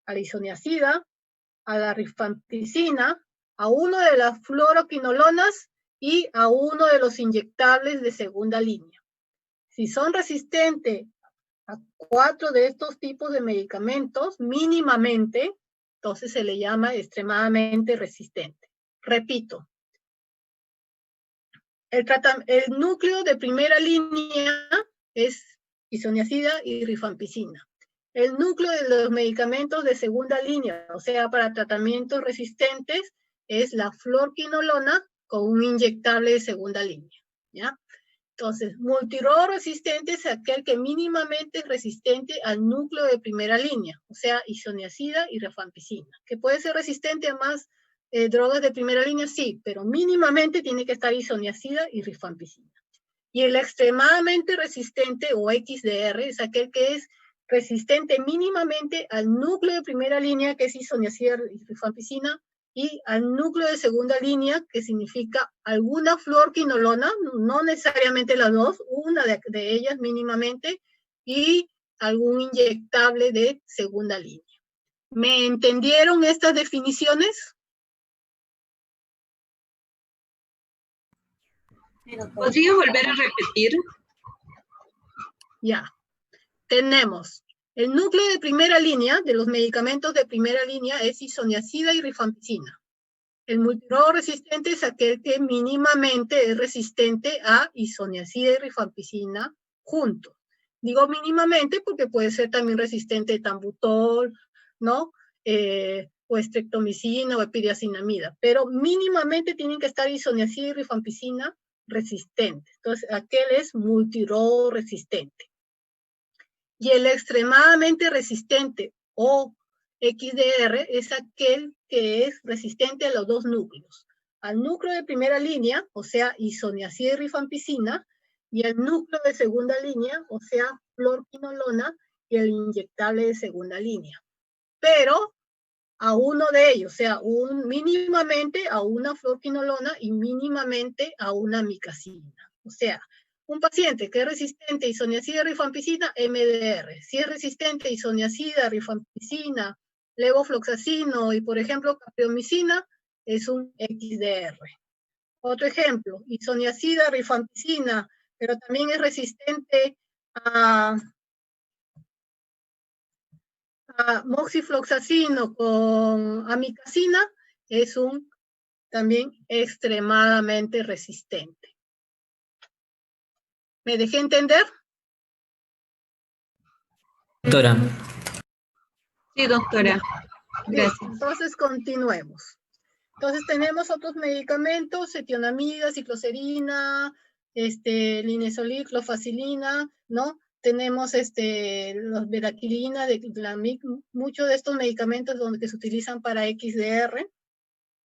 a la isoniazida, a la rifampicina, a uno de las fluoroquinolonas y a uno de los inyectables de segunda línea. Si son resistentes a 4 de estos tipos de medicamentos, mínimamente, entonces se le llama extremadamente resistente. Repito, el núcleo de primera línea es isoniazida y rifampicina. El núcleo de los medicamentos de segunda línea, o sea, para tratamientos resistentes, es la fluoroquinolona con un inyectable de segunda línea, ¿ya? Entonces, multirodo resistente es aquel que mínimamente es resistente al núcleo de primera línea, o sea, isoniazida y rifampicina, que puede ser resistente a más drogas de primera línea, sí, pero mínimamente tiene que estar isoniazida y rifampicina. Y el extremadamente resistente, o XDR, es aquel que es resistente mínimamente al núcleo de primera línea, que es isoniazida y rifampicina, y al núcleo de segunda línea, que significa alguna fluoroquinolona, no necesariamente las dos, una de ellas mínimamente, y algún inyectable de segunda línea. ¿Me entendieron estas definiciones? ¿Podría volver a repetir? Ya. Tenemos el núcleo de primera línea de los medicamentos de primera línea es isoniazida y rifampicina. El multirodo resistente es aquel que mínimamente es resistente a isoniazida y rifampicina juntos. Digo mínimamente porque puede ser también resistente a etambutol, ¿no? O estreptomicina o epiriacinamida, pero mínimamente tienen que estar isoniazida y rifampicina resistentes. Entonces, aquel es multirodo resistente. Y el extremadamente resistente o XDR es aquel que es resistente a los dos núcleos. Al núcleo de primera línea, o sea, isoniazida y rifampicina, y al núcleo de segunda línea, o sea, fluoroquinolona y el inyectable de segunda línea. Pero a uno de ellos, o sea, mínimamente a una fluoroquinolona y mínimamente a una amicacina. O sea, Un paciente que es resistente a isoniazida, rifampicina, MDR. Si es resistente a isoniazida, rifampicina, levofloxacino y, por ejemplo, capreomicina, es un XDR. Otro ejemplo, isoniazida, rifampicina, pero también es resistente a moxifloxacino con amicacina, es un también extremadamente resistente. ¿Me dejé entender? Doctora. Sí, doctora. Bien, Gracias. entonces continuemos. Entonces tenemos otros medicamentos, etionamida, cicloserina, linezolid, clofacilina, ¿no? Tenemos los veraquilina, declamic, muchos de estos medicamentos que se utilizan para XDR,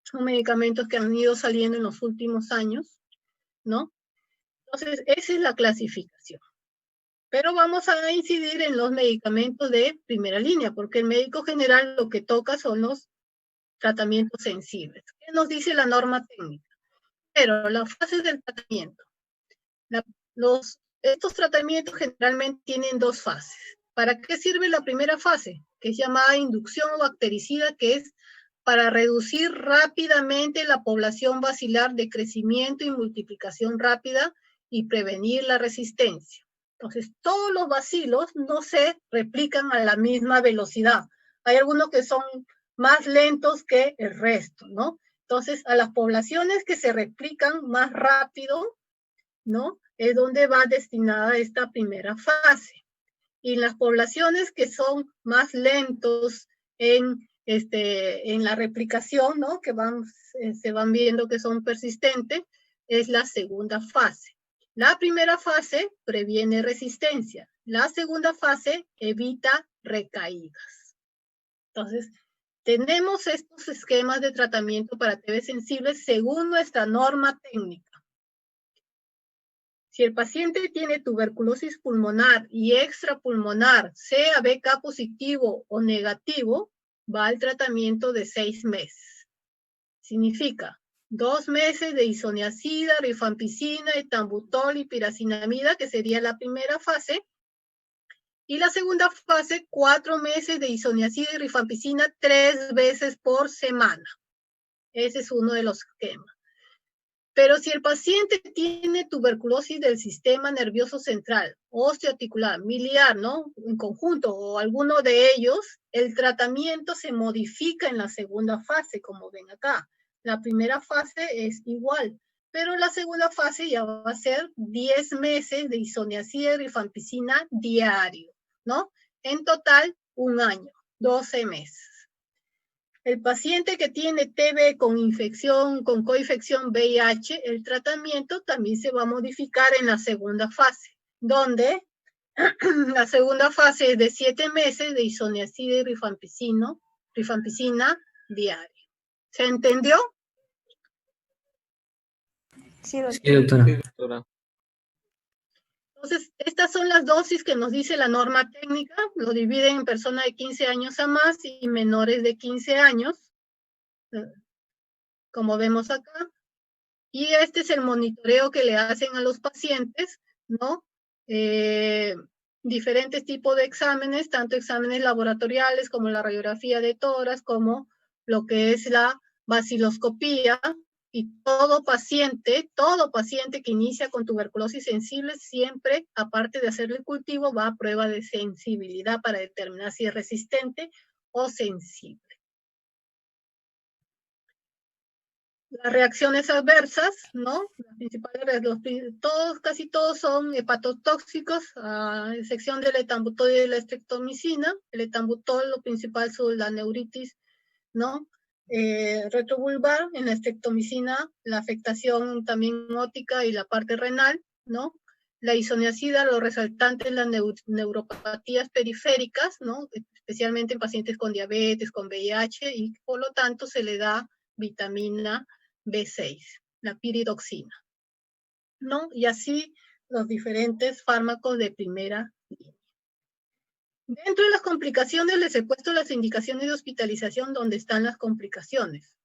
son medicamentos que han ido saliendo en los últimos años, ¿no? Entonces, esa es la clasificación. Pero vamos a incidir en los medicamentos de primera línea, porque el médico general lo que toca son los tratamientos sensibles. ¿Qué nos dice la norma técnica? Pero las fases del tratamiento. Estos tratamientos generalmente tienen dos fases. ¿Para qué sirve la primera fase? Que es llamada inducción o bactericida, que es para reducir rápidamente la población bacilar de crecimiento y multiplicación rápida y prevenir la resistencia. Entonces, todos los bacilos no se replican a la misma velocidad. Hay algunos que son más lentos que el resto, ¿no? Entonces, a las poblaciones que se replican más rápido, ¿no? Es donde va destinada esta primera fase. Y las poblaciones que son más lentos en la replicación, ¿no? Que se van viendo que son persistentes, es la segunda fase. La primera fase previene resistencia. La segunda fase evita recaídas. Entonces, tenemos estos esquemas de tratamiento para TB sensibles según nuestra norma técnica. Si el paciente tiene tuberculosis pulmonar y extrapulmonar, sea BK positivo o negativo, va al tratamiento de 6 meses. Significa 2 meses de isoniazida, rifampicina, etambutol y piracinamida, que sería la primera fase. Y la segunda fase, 4 meses de isoniazida y rifampicina 3 veces por semana. Ese es uno de los esquemas. Pero si el paciente tiene tuberculosis del sistema nervioso central, osteoarticular, miliar, ¿no? En conjunto o alguno de ellos, el tratamiento se modifica en la segunda fase, como ven acá. La primera fase es igual, pero la segunda fase ya va a ser 10 meses de isoniazida y rifampicina diario, ¿no? En total, 1 año, 12 meses. El paciente que tiene TB con infección, con coinfección VIH, el tratamiento también se va a modificar en la segunda fase, donde la segunda fase es de 7 meses de isoniazida y rifampicina diario. ¿Se entendió? Sí, doctora. Sí, doctora. Sí, doctora. Entonces, estas son las dosis que nos dice la norma técnica. Lo dividen en personas de 15 años a más y menores de 15 años. Como vemos acá, y este es el monitoreo que le hacen a los pacientes, ¿no? Diferentes tipos de exámenes, tanto exámenes laboratoriales como la radiografía de tórax, como lo que es la baciloscopía, y todo paciente que inicia con tuberculosis sensible, siempre, aparte de hacerle el cultivo, va a prueba de sensibilidad para determinar si es resistente o sensible. Las reacciones adversas, ¿no? Las principales, casi todos son hepatotóxicos, a excepción del etambutol y de la estreptomicina. El etambutol, lo principal son la neuritis, ¿no? Retrovulvar, en la estreptomicina, la afectación también óptica y la parte renal, ¿no? La isoniazida, lo resaltante es las neuropatías periféricas, ¿no? Especialmente en pacientes con diabetes, con VIH, y por lo tanto se le da vitamina B6, la piridoxina, ¿no? Y así los diferentes fármacos de primera línea. Dentro de las complicaciones les he puesto las indicaciones de hospitalización donde están las complicaciones.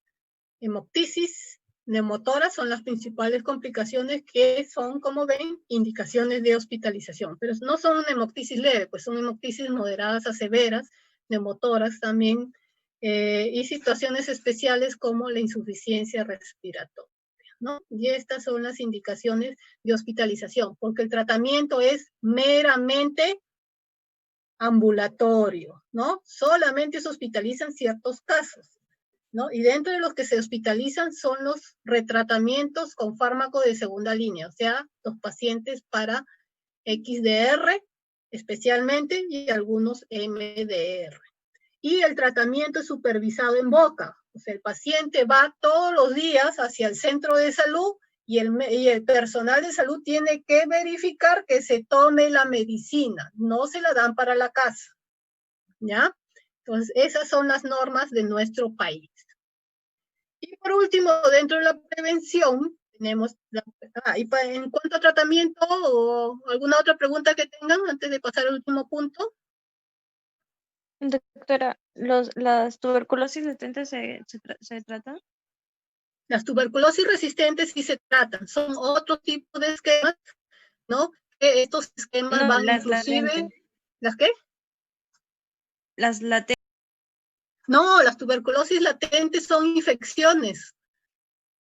Hemoptisis, neumotoras son las principales complicaciones que son, como ven, indicaciones de hospitalización. Pero no son hemoptisis leve, pues son hemoptisis moderadas a severas, neumotoras también, y situaciones especiales como la insuficiencia respiratoria, ¿no? Y estas son las indicaciones de hospitalización, porque el tratamiento es meramente ambulatorio, ¿no? Solamente se hospitalizan ciertos casos, ¿no? Y dentro de los que se hospitalizan son los retratamientos con fármaco de segunda línea, o sea, los pacientes para XDR especialmente y algunos MDR. Y el tratamiento es supervisado en boca, o sea, el paciente va todos los días hacia el centro de salud y el personal de salud tiene que verificar que se tome la medicina, no se la dan para la casa, ¿ya? Entonces, esas son las normas de nuestro país. Y por último, dentro de la prevención, tenemos, en cuanto a tratamiento o alguna otra pregunta que tengan antes de pasar al último punto. Doctora, ¿las tuberculosis latentes se tratan? Las tuberculosis resistentes sí se tratan, son otro tipo de esquemas, ¿no? Que estos esquemas No, van las inclusive... latentes. ¿Las qué? Las latentes. No, las tuberculosis latentes son infecciones.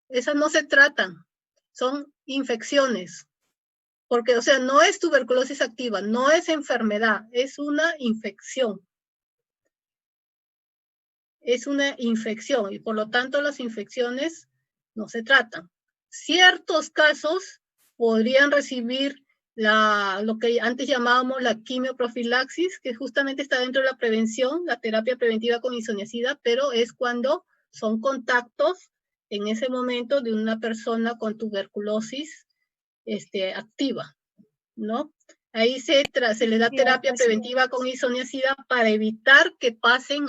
Esas no se tratan, son infecciones. Porque, o sea, no es tuberculosis activa, no es enfermedad, es una infección. Es una infección y por lo tanto las infecciones no se tratan. Ciertos casos podrían recibir lo que antes llamábamos la quimioprofilaxis, que justamente está dentro de la prevención, la terapia preventiva con isoniazida, pero es cuando son contactos en ese momento de una persona con tuberculosis activa, ¿no? Ahí se le da terapia preventiva con isoniazida para evitar que pasen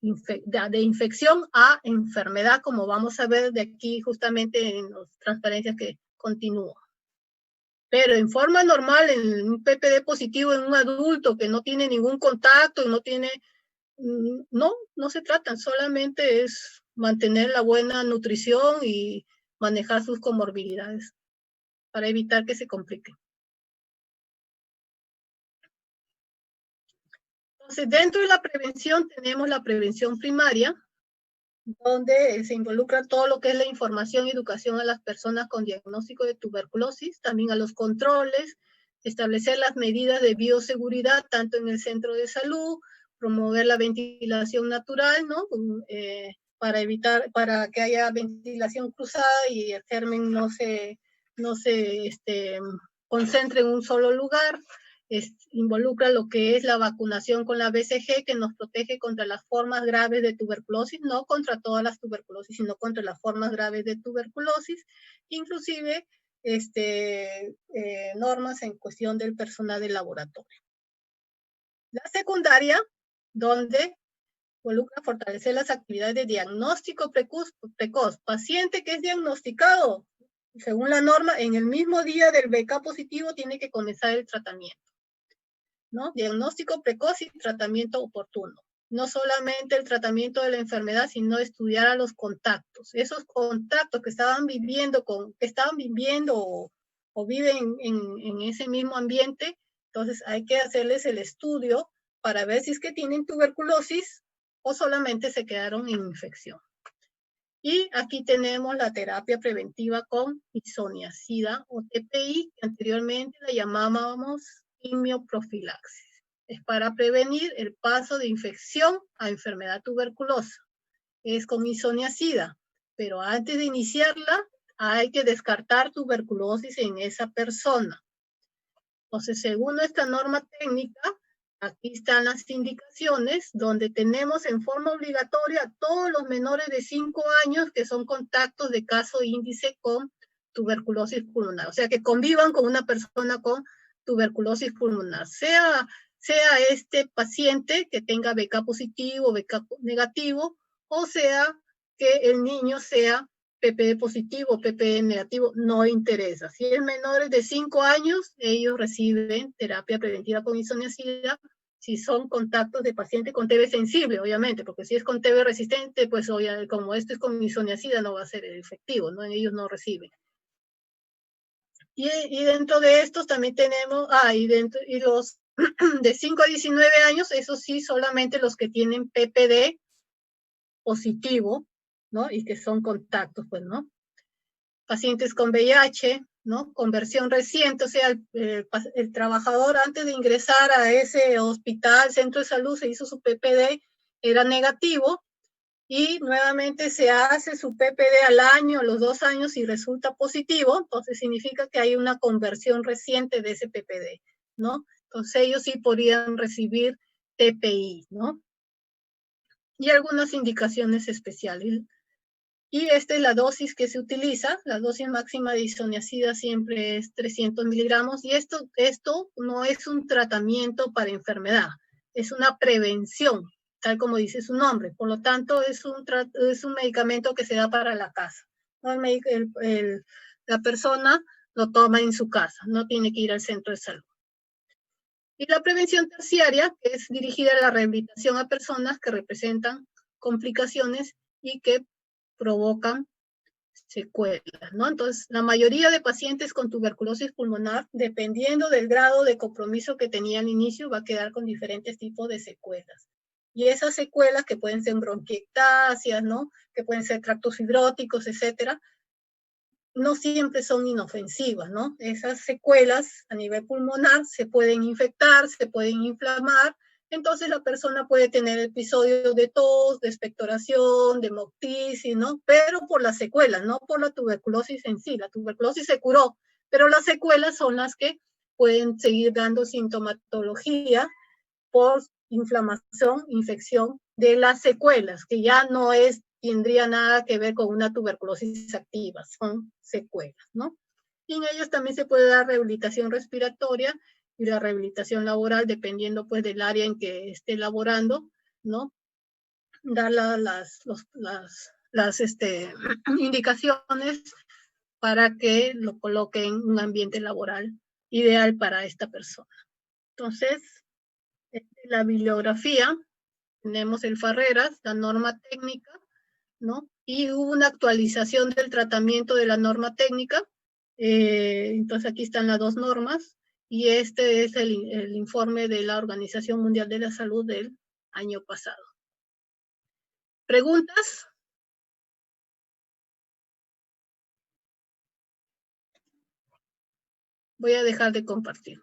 de infección a enfermedad, como vamos a ver de aquí justamente en las transparencias que continúan. Pero en forma normal, en un PPD positivo en un adulto que no tiene ningún contacto, no se tratan, solamente es mantener la buena nutrición y manejar sus comorbilidades para evitar que se compliquen. Entonces, dentro de la prevención tenemos la prevención primaria, donde se involucra todo lo que es la información y educación a las personas con diagnóstico de tuberculosis, también a los controles, establecer las medidas de bioseguridad tanto en el centro de salud, promover la ventilación natural, ¿no? Para que haya ventilación cruzada y el germen no se concentre en un solo lugar. Involucra lo que es la vacunación con la BCG, que nos protege contra las formas graves de tuberculosis, no contra todas las tuberculosis, sino contra las formas graves de tuberculosis, inclusive normas en cuestión del personal de laboratorio. La secundaria, donde involucra fortalecer las actividades de diagnóstico precoz. Paciente que es diagnosticado, según la norma, en el mismo día del BK positivo tiene que comenzar el tratamiento, ¿no? Diagnóstico precoz y tratamiento oportuno. No solamente el tratamiento de la enfermedad, sino estudiar a los contactos. Esos contactos que estaban viviendo o viven en ese mismo ambiente, entonces hay que hacerles el estudio para ver si es que tienen tuberculosis o solamente se quedaron en infección. Y aquí tenemos la terapia preventiva con isoniazida o TPI, que anteriormente la llamábamos quimioprofilaxis. Es para prevenir el paso de infección a enfermedad tuberculosa. Es con isoniazida, pero antes de iniciarla hay que descartar tuberculosis en esa persona. Entonces, según esta norma técnica, aquí están las indicaciones donde tenemos en forma obligatoria a todos los menores de 5 años que son contactos de caso índice con tuberculosis pulmonar. O sea, que convivan con una persona con tuberculosis pulmonar. Sea este paciente que tenga BK positivo, BK negativo, o sea que el niño sea PPD positivo, PPD negativo, no interesa. Si es menores de 5 años, ellos reciben terapia preventiva con isoniazida si son contactos de paciente con TB sensible, obviamente, porque si es con TB resistente, pues como esto es con isoniazida, no va a ser efectivo, ¿no? Ellos no reciben. Y dentro de estos también tenemos, y los de 5 a 19 años, eso sí, solamente los que tienen PPD positivo, ¿no? Y que son contactos, pues, ¿no? Pacientes con VIH, ¿no? Conversión reciente, o sea, el trabajador antes de ingresar a ese hospital, centro de salud, se hizo su PPD, era negativo, y nuevamente se hace su PPD al año, a los 2 años, y resulta positivo, entonces significa que hay una conversión reciente de ese PPD, ¿no? Entonces ellos sí podrían recibir TPI, ¿no? Y algunas indicaciones especiales. Y esta es la dosis que se utiliza, la dosis máxima de isoniazida siempre es 300 miligramos, y esto no es un tratamiento para enfermedad, es una prevención, tal como dice su nombre, por lo tanto es un medicamento que se da para la casa, ¿no? La persona lo toma en su casa, no tiene que ir al centro de salud. Y la prevención terciaria, que es dirigida a la rehabilitación a personas que representan complicaciones y que provocan secuelas, ¿no? Entonces, la mayoría de pacientes con tuberculosis pulmonar, dependiendo del grado de compromiso que tenía al inicio, va a quedar con diferentes tipos de secuelas. Y esas secuelas, que pueden ser bronquiectasias, ¿no? Que pueden ser tractos fibróticos, etcétera, no siempre son inofensivas, ¿no? Esas secuelas a nivel pulmonar se pueden infectar, se pueden inflamar, entonces la persona puede tener episodios de tos, de expectoración, de hemoptisis, ¿no? Pero por las secuelas, no por la tuberculosis en sí. La tuberculosis se curó, pero las secuelas son las que pueden seguir dando sintomatología por inflamación, infección de las secuelas, que ya no tendría nada que ver con una tuberculosis activa, son secuelas, ¿no? Y en ellos también se puede dar rehabilitación respiratoria y la rehabilitación laboral, dependiendo pues del área en que esté laborando, ¿no? Dar las indicaciones para que lo coloque en un ambiente laboral ideal para esta persona. Entonces, la bibliografía, tenemos el Farreras, la norma técnica, ¿no? Y hubo una actualización del tratamiento de la norma técnica, entonces aquí están las dos normas, y este es el informe de la Organización Mundial de la Salud del año pasado. ¿Preguntas? Voy a dejar de compartir.